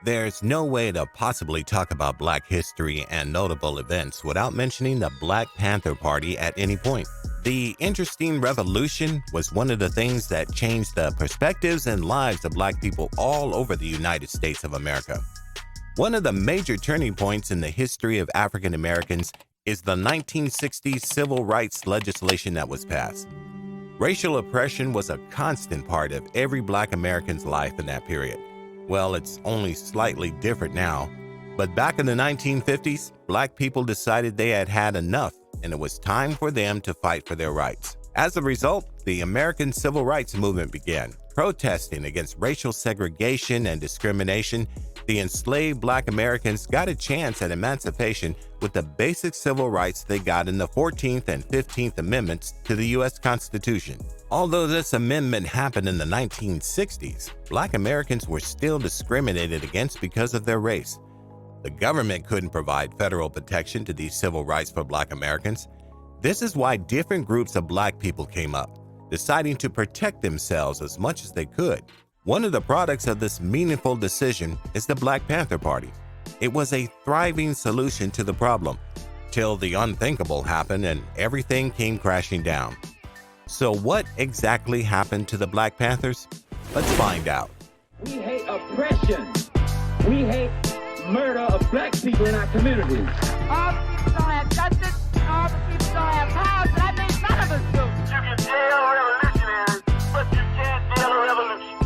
There's no way to possibly talk about Black history and notable events without mentioning the Black Panther Party at any point. The interesting revolution was one of the things that changed the perspectives and lives of Black people all over the United States of America. One of the major turning points in the history of African Americans is the 1960s civil rights legislation that was passed. Racial oppression was a constant part of every Black American's life in that period. Well, it's only slightly different now, but back in the 1950s, Black people decided they had had enough and it was time for them to fight for their rights. As a result, the American Civil Rights Movement began. Protesting against racial segregation and discrimination, the enslaved Black Americans got a chance at emancipation with the basic civil rights they got in the 14th and 15th Amendments to the U.S. Constitution. Although this amendment happened in the 1960s, Black Americans were still discriminated against because of their race. The government couldn't provide federal protection to these civil rights for Black Americans. This is why different groups of Black people came up, deciding to protect themselves as much as they could. One of the products of this meaningful decision is the Black Panther Party. It was a thriving solution to the problem, till the unthinkable happened and everything came crashing down. So what exactly happened to the Black Panthers? Let's find out. We hate oppression. We hate murder of Black people in our communities. All the people don't have justice, all the people don't have power, but I think none of us do. You can jail revolutionaries, but you can't jail a revolution.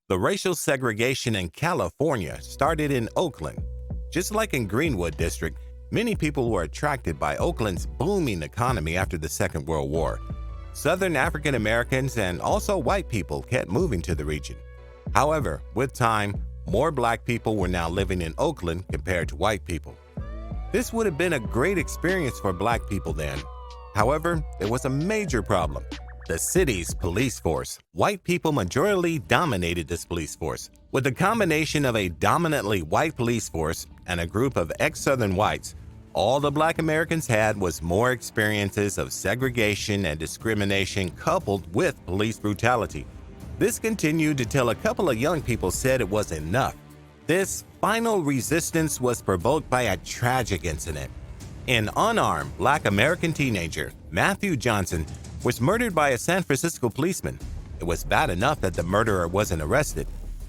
The racial segregation in California started in Oakland. Just like in Greenwood District, many people were attracted by Oakland's booming economy after the Second World War. Southern African Americans and also white people kept moving to the region. However, with time, more Black people were now living in Oakland compared to white people. This would have been a great experience for Black people then. However, there was a major problem. The city's police force. White people majorly dominated this police force. With the combination of a dominantly white police force and a group of ex-Southern whites, all the Black Americans had was more experiences of segregation and discrimination coupled with police brutality. This continued until a couple of young people said it was enough. This final resistance was provoked by a tragic incident. An unarmed Black American teenager, Matthew Johnson, was murdered by a San Francisco policeman. It was bad enough that the murderer wasn't arrested.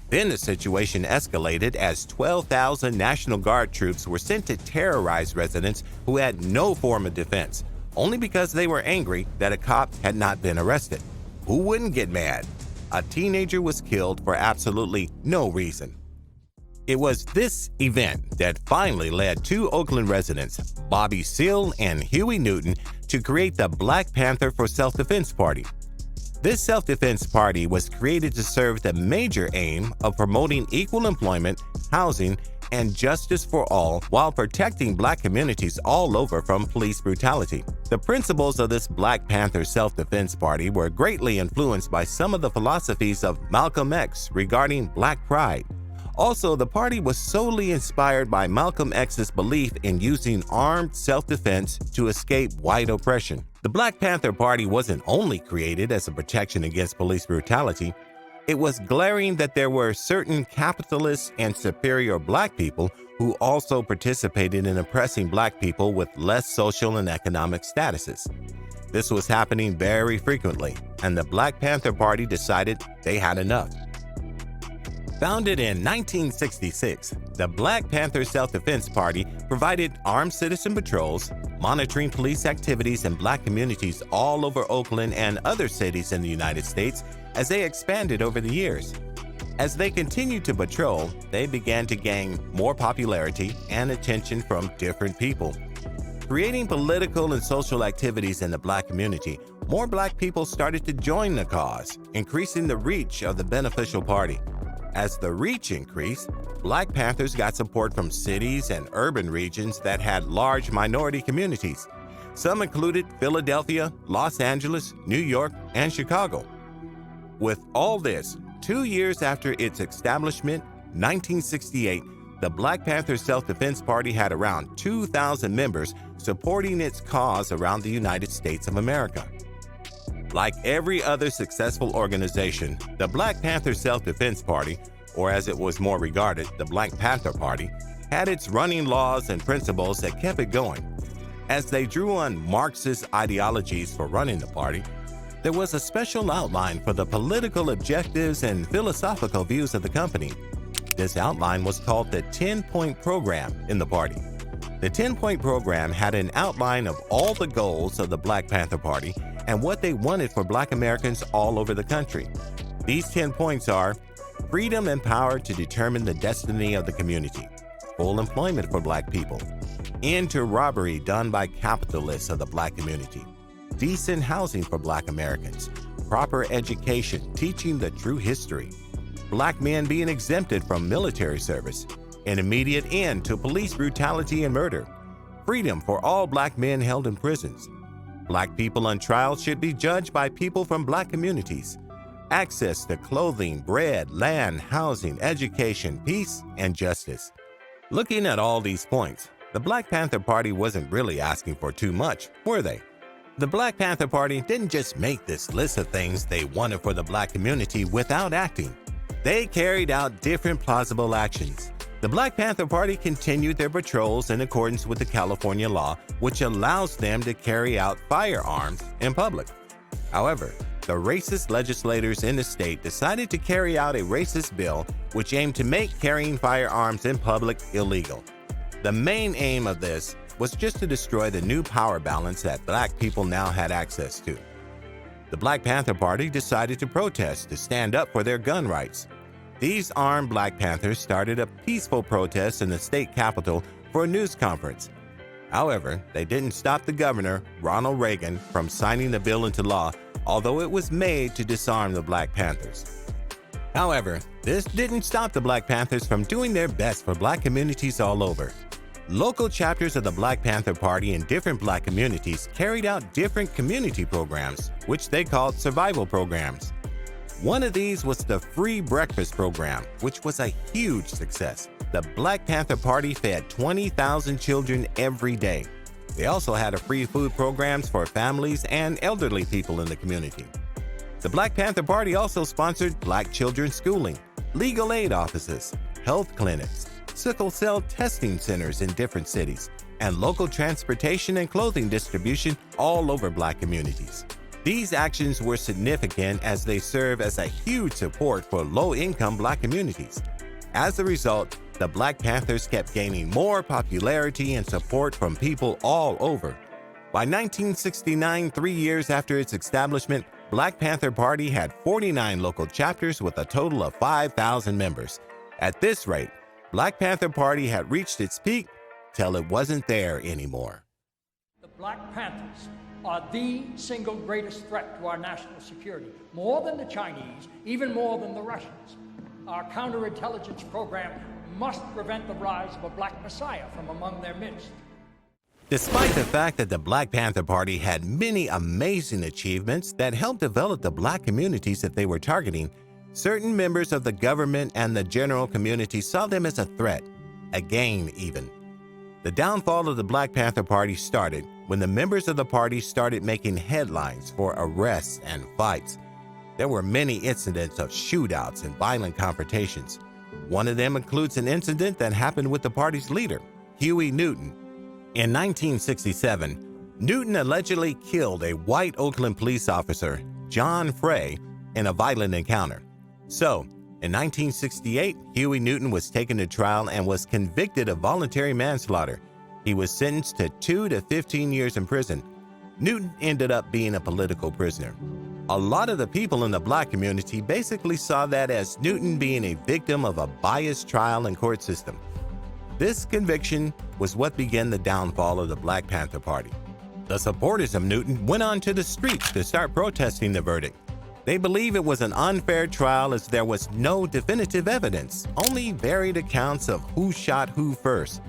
Then the situation escalated as 12,000 National Guard troops were sent to terrorize residents who had no form of defense, only because they were angry that a cop had not been arrested. Who wouldn't get mad? A teenager was killed for absolutely no reason. It was this event that finally led two Oakland residents, Bobby Seale and Huey Newton, to create the Black Panther for Self-Defense Party. This self-defense party was created to serve the major aim of promoting equal employment, housing, and justice for all while protecting Black communities all over from police brutality. The principles of this Black Panther Self-Defense Party were greatly influenced by some of the philosophies of Malcolm X regarding Black pride. Also, the party was solely inspired by Malcolm X's belief in using armed self-defense to escape white oppression. The Black Panther Party wasn't only created as a protection against police brutality. It was glaring that there were certain capitalist and superior Black people who also participated in oppressing Black people with less social and economic statuses. This was happening very frequently, and the Black Panther Party decided they had enough. Founded in 1966, the Black Panther Self-Defense Party provided armed citizen patrols, monitoring police activities in Black communities all over Oakland and other cities in the United States as they expanded over the years. As they continued to patrol, they began to gain more popularity and attention from different people. Creating political and social activities in the Black community, more Black people started to join the cause, increasing the reach of the beneficial party. As the reach increased, Black Panthers got support from cities and urban regions that had large minority communities. Some included Philadelphia, Los Angeles, New York, and Chicago. With all this, 2 years after its establishment, 1968, the Black Panther Self-Defense Party had around 2,000 members supporting its cause around the United States of America. Like every other successful organization, the Black Panther Self-Defense Party, or as it was more regarded, the Black Panther Party, had its running laws and principles that kept it going. As they drew on Marxist ideologies for running the party, there was a special outline for the political objectives and philosophical views of the company. This outline was called the 10-Point Program in the party. The 10-Point Program had an outline of all the goals of the Black Panther Party and what they wanted for Black Americans all over the country. These 10 points are: freedom and power to determine the destiny of the community, full employment for Black people, end to robbery done by capitalists of the Black community, decent housing for Black Americans, proper education teaching the true history, Black men being exempted from military service, an immediate end to police brutality and murder, freedom for all Black men held in prisons, Black people on trial should be judged by people from Black communities, access to clothing, bread, land, housing, education, peace, and justice. Looking at all these points, the Black Panther Party wasn't really asking for too much, were they? The Black Panther Party didn't just make this list of things they wanted for the Black community without acting. They carried out different plausible actions. The Black Panther Party continued their patrols in accordance with the California law, which allows them to carry out firearms in public. However, the racist legislators in the state decided to carry out a racist bill which aimed to make carrying firearms in public illegal. The main aim of this was just to destroy the new power balance that Black people now had access to. The Black Panther Party decided to protest to stand up for their gun rights. These armed Black Panthers started a peaceful protest in the state capitol for a news conference. However, they didn't stop the governor, Ronald Reagan, from signing the bill into law, although it was made to disarm the Black Panthers. However, this didn't stop the Black Panthers from doing their best for Black communities all over. Local chapters of the Black Panther Party in different Black communities carried out different community programs, which they called survival programs. One of these was the Free Breakfast Program, which was a huge success. The Black Panther Party fed 20,000 children every day. They also had a free food programs for families and elderly people in the community. The Black Panther Party also sponsored Black children's schooling, legal aid offices, health clinics, sickle cell testing centers in different cities, and local transportation and clothing distribution all over Black communities. These actions were significant as they serve as a huge support for low-income Black communities. As a result, the Black Panthers kept gaining more popularity and support from people all over. By 1969, 3 years after its establishment, Black Panther Party had 49 local chapters with a total of 5,000 members. At this rate, Black Panther Party had reached its peak till it wasn't there anymore. The Black Panthers are the single greatest threat to our national security, more than the Chinese, even more than the Russians. Our counterintelligence program must prevent the rise of a Black Messiah from among their midst. Despite the fact that the Black Panther Party had many amazing achievements that helped develop the Black communities that they were targeting, certain members of the government and the general community saw them as a threat, a gain even. The downfall of the Black Panther Party started when the members of the party started making headlines for arrests and fights. There were many incidents of shootouts and violent confrontations. One of them includes an incident that happened with the party's leader, Huey Newton. In 1967, Newton allegedly killed a white Oakland police officer, John Frey, in a violent encounter. So, in 1968, Huey Newton was taken to trial and was convicted of voluntary manslaughter. He was sentenced to 2 to 15 years in prison. Newton ended up being a political prisoner. A lot of the people in the Black community basically saw that as Newton being a victim of a biased trial and court system. This conviction was what began the downfall of the Black Panther Party. The supporters of Newton went on to the streets to start protesting the verdict. They believe it was an unfair trial as there was no definitive evidence, only varied accounts of who shot who first.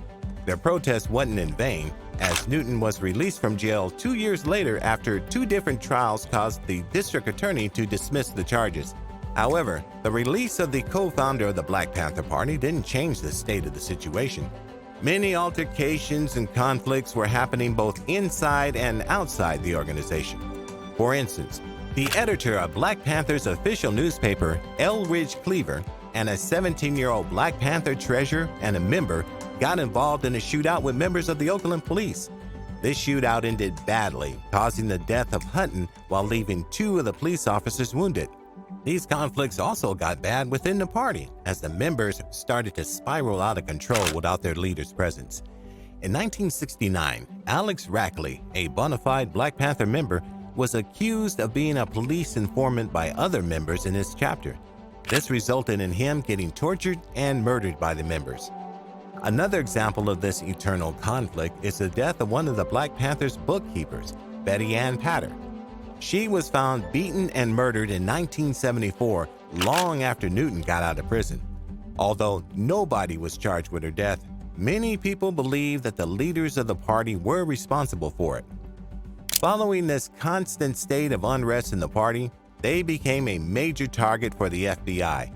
Their protest wasn't in vain, as Newton was released from jail 2 years later after 2 different trials caused the district attorney to dismiss the charges. However, the release of the co-founder of the Black Panther Party didn't change the state of the situation. Many altercations and conflicts were happening both inside and outside the organization. For instance, The editor of Black Panther's official newspaper, Elridge Cleaver, and a 17-year-old Black Panther treasurer and a member got involved in a shootout with members of the Oakland police. This shootout ended badly, causing the death of Hutton while leaving 2 of the police officers wounded. These conflicts also got bad within the party as the members started to spiral out of control without their leader's presence. In 1969, Alex Rackley, a bona fide Black Panther member, was accused of being a police informant by other members in his chapter. This resulted in him getting tortured and murdered by the members. Another example of this eternal conflict is the death of one of the Black Panther's bookkeepers, Betty Ann Patter. She was found beaten and murdered in 1974, long after Newton got out of prison. Although nobody was charged with her death, many people believe that the leaders of the party were responsible for it. Following this constant state of unrest in the party, they became a major target for the FBI.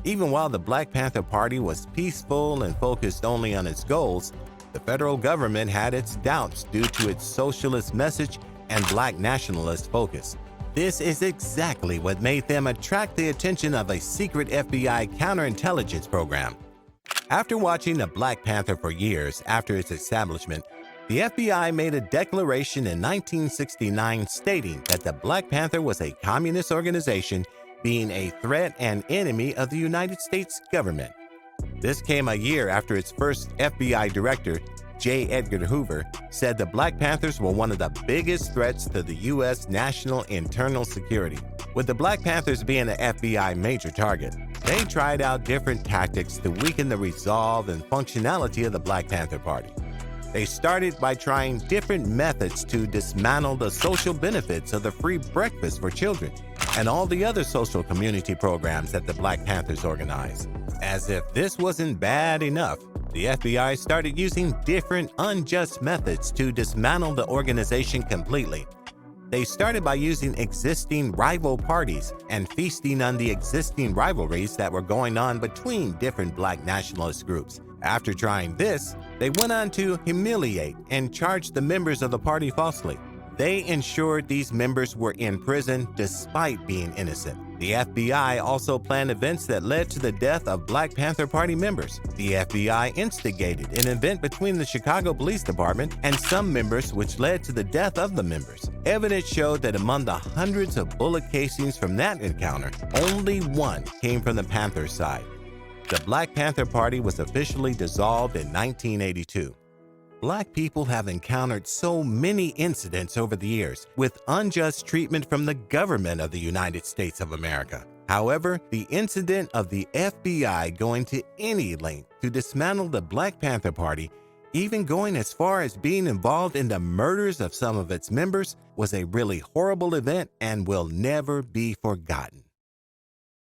Even while the Black Panther Party was peaceful and focused only on its goals, the federal government had its doubts due to its socialist message and Black nationalist focus. This is exactly what made them attract the attention of a secret FBI counterintelligence program. After watching the Black Panther for years after its establishment, the FBI made a declaration in 1969 stating that the Black Panther was a communist organization being a threat and enemy of the United States government. This came a year after its first FBI director, J. Edgar Hoover, said the Black Panthers were one of the biggest threats to the U.S. national internal security. With the Black Panthers being an FBI major target, they tried out different tactics to weaken the resolve and functionality of the Black Panther Party. They started by trying different methods to dismantle the social benefits of the free breakfast for children and all the other social community programs that the Black Panthers organized. As if this wasn't bad enough, the FBI started using different unjust methods to dismantle the organization completely. They started by using existing rival parties and feasting on the existing rivalries that were going on between different Black nationalist groups. After trying this, they went on to humiliate and charge the members of the party falsely. They ensured these members were in prison despite being innocent. The FBI also planned events that led to the death of Black Panther Party members. The FBI instigated an event between the Chicago Police Department and some members which led to the death of the members. Evidence showed that among the hundreds of bullet casings from that encounter, only one came from the Panther side. The Black Panther Party was officially dissolved in 1982. Black people have encountered so many incidents over the years with unjust treatment from the government of the United States of America. However, the incident of the FBI going to any length to dismantle the Black Panther Party, even going as far as being involved in the murders of some of its members, was a really horrible event and will never be forgotten.